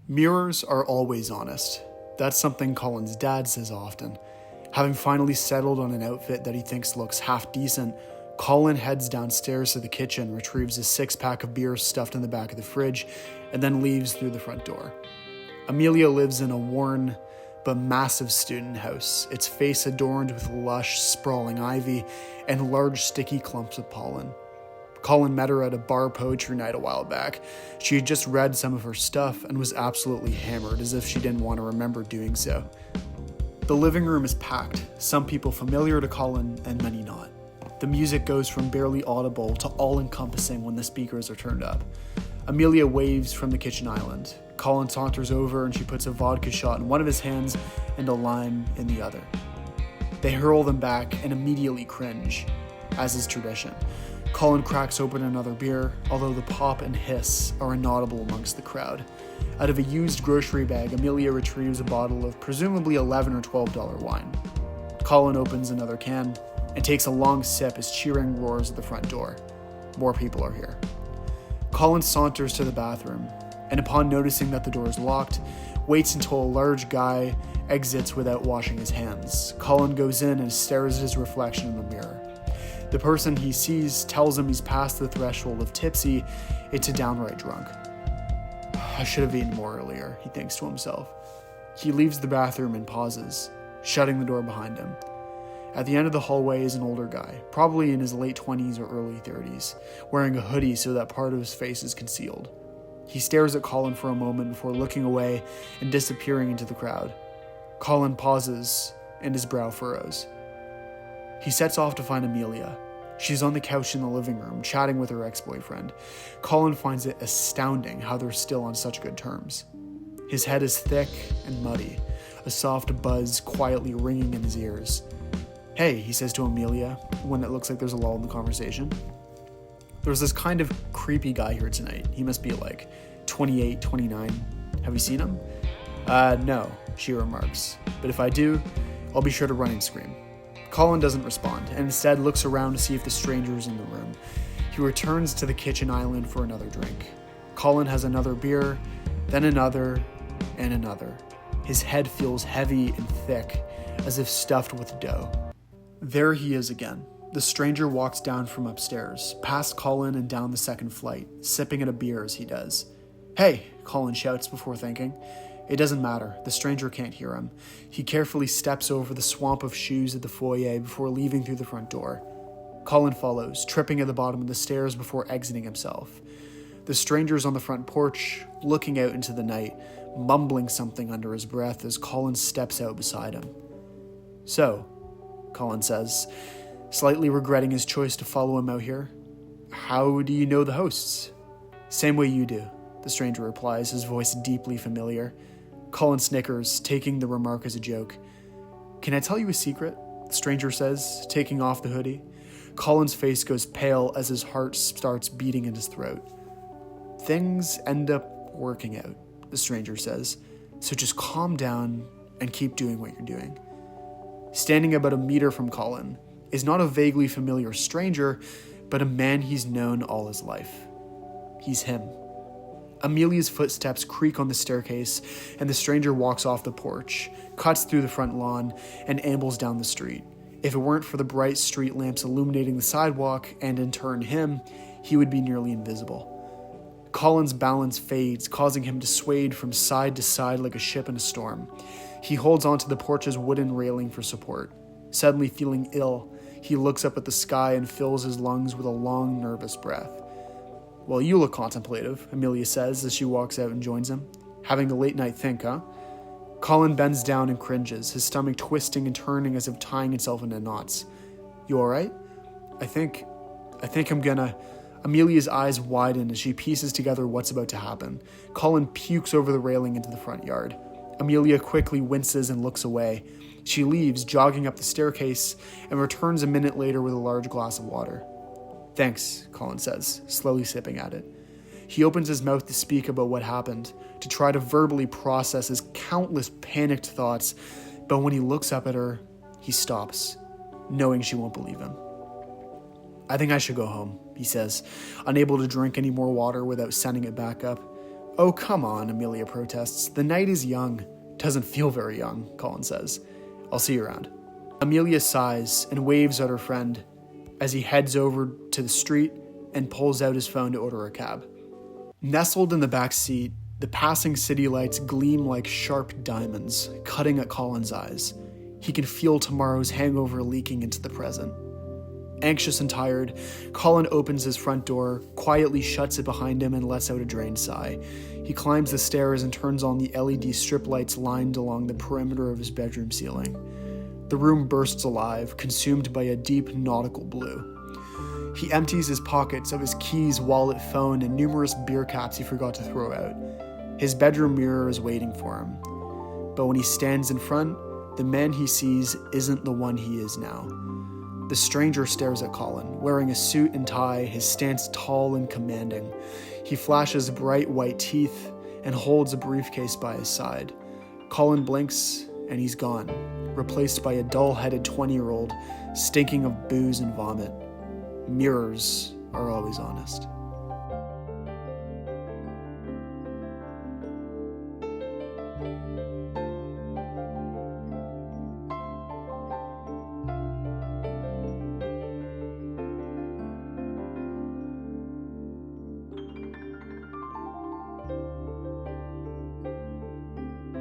Mirrors are always honest. That's something Colin's dad says often. Having finally settled on an outfit that he thinks looks half decent, Colin heads downstairs to the kitchen, retrieves a 6-pack of beer stuffed in the back of the fridge, and then leaves through the front door. Amelia lives in a worn but massive student house, its face adorned with lush, sprawling ivy and large sticky clumps of pollen. Colin met her at a bar poetry night a while back. She had just read some of her stuff and was absolutely hammered, as if she didn't want to remember doing so. The living room is packed, some people familiar to Colin and many not. The music goes from barely audible to all-encompassing when the speakers are turned up. Amelia waves from the kitchen island. Colin saunters over and she puts a vodka shot in one of his hands and a lime in the other. They hurl them back and immediately cringe, as is tradition. Colin cracks open another beer, although the pop and hiss are inaudible amongst the crowd. Out of a used grocery bag, Amelia retrieves a bottle of presumably $11 or $12 wine. Colin opens another can and takes a long sip as cheering roars at the front door. More people are here. Colin saunters to the bathroom, and upon noticing that the door is locked, waits until a large guy exits without washing his hands. Colin goes in and stares at his reflection in the mirror. The person he sees tells him he's past the threshold of tipsy into downright drunk. I should have eaten more earlier, he thinks to himself. He leaves the bathroom and pauses, shutting the door behind him. At the end of the hallway is an older guy, probably in his late 20s or early 30s, wearing a hoodie so that part of his face is concealed. He stares at Colin for a moment before looking away and disappearing into the crowd. Colin pauses and his brow furrows. He sets off to find Amelia. She's on the couch in the living room, chatting with her ex-boyfriend. Colin finds it astounding how they're still on such good terms. His head is thick and muddy, a soft buzz quietly ringing in his ears. Hey, he says to Amelia, when it looks like there's a lull in the conversation. There's this kind of creepy guy here tonight. He must be like 28, 29. Have you seen him? No, she remarks. But if I do, I'll be sure to run and scream. Colin doesn't respond, and instead looks around to see if the stranger is in the room. He returns to the kitchen island for another drink. Colin has another beer, then another, and another. His head feels heavy and thick, as if stuffed with dough. There he is again. The stranger walks down from upstairs, past Colin and down the second flight, sipping at a beer as he does. Hey, Colin shouts before thinking. It doesn't matter. The stranger can't hear him. He carefully steps over the swamp of shoes at the foyer before leaving through the front door. Colin follows, tripping at the bottom of the stairs before exiting himself. The stranger's on the front porch, looking out into the night, mumbling something under his breath as Colin steps out beside him. So, Colin says, slightly regretting his choice to follow him out here. How do you know the hosts? Same way you do, the stranger replies, his voice deeply familiar. Colin snickers, taking the remark as a joke. Can I tell you a secret? The stranger says, taking off the hoodie. Colin's face goes pale as his heart starts beating in his throat. Things end up working out, the stranger says, so just calm down and keep doing what you're doing. Standing about a meter from Colin is not a vaguely familiar stranger, but a man he's known all his life. He's him. Amelia's footsteps creak on the staircase, and the stranger walks off the porch, cuts through the front lawn, and ambles down the street. If it weren't for the bright street lamps illuminating the sidewalk, and in turn him, he would be nearly invisible. Colin's balance fades, causing him to sway from side to side like a ship in a storm. He holds onto the porch's wooden railing for support. Suddenly feeling ill, he looks up at the sky and fills his lungs with a long, nervous breath. Well, you look contemplative, Amelia says as she walks out and joins him. Having a late night think, huh? Colin bends down and cringes, his stomach twisting and turning as if tying itself into knots. You alright? I think I'm gonna... Amelia's eyes widen as she pieces together what's about to happen. Colin pukes over the railing into the front yard. Amelia quickly winces and looks away. She leaves, jogging up the staircase, and returns a minute later with a large glass of water. Thanks, Colin says, slowly sipping at it. He opens his mouth to speak about what happened, to try to verbally process his countless panicked thoughts, but when he looks up at her, he stops, knowing she won't believe him. I think I should go home, he says, unable to drink any more water without sending it back up. "Oh, come on," Amelia protests. "The night is young." "Doesn't feel very young," Colin says. "I'll see you around." Amelia sighs and waves at her friend as he heads over to the street and pulls out his phone to order a cab. Nestled in the back seat, the passing city lights gleam like sharp diamonds, cutting at Colin's eyes. He can feel tomorrow's hangover leaking into the present. Anxious and tired, Colin opens his front door, quietly shuts it behind him, and lets out a drained sigh. He climbs the stairs and turns on the LED strip lights lined along the perimeter of his bedroom ceiling. The room bursts alive, consumed by a deep nautical blue. He empties his pockets of his keys, wallet, phone, and numerous beer caps he forgot to throw out. His bedroom mirror is waiting for him. But when he stands in front, the man he sees isn't the one he is now. The stranger stares at Colin, wearing a suit and tie, his stance tall and commanding. He flashes bright white teeth and holds a briefcase by his side. Colin blinks, and he's gone, replaced by a dull-headed 20-year-old, stinking of booze and vomit. Mirrors are always honest.